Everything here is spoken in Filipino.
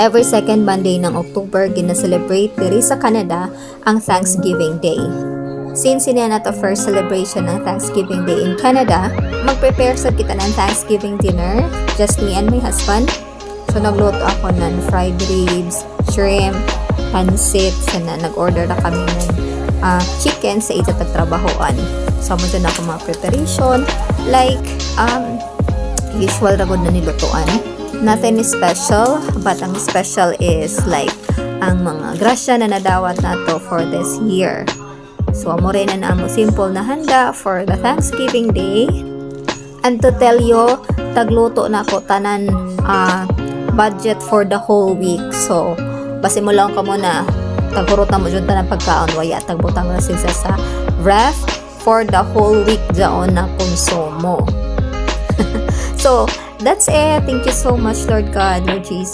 every second Monday ng October gina-celebrate diri sa Canada ang Thanksgiving Day. Since hindi na to first celebration ng Thanksgiving Day in Canada, mag-prepare sa kita ng Thanksgiving dinner, just me and my husband. So nagluto ako ng fried ribs, shrimp, pansit, sana nag-order na kami ng chicken sa isa tagtrabahoan. So mo dyan ako mga preparation, like usual ragod na nilutuan. Nothing is special, but ang special is like ang mga grasya na nadawat nato for this year. So amo rin na amo simple na handa for the Thanksgiving Day. And to tell you, tagluto na ako tanan budget for the whole week. So base mo lang ka muna, tagurot na mo dyan tanang pagkaon, waya tagbutang na sila sa ref for the whole week dyan na konsumo. So that's it. Thank you so much, Lord God, Lord Jesus.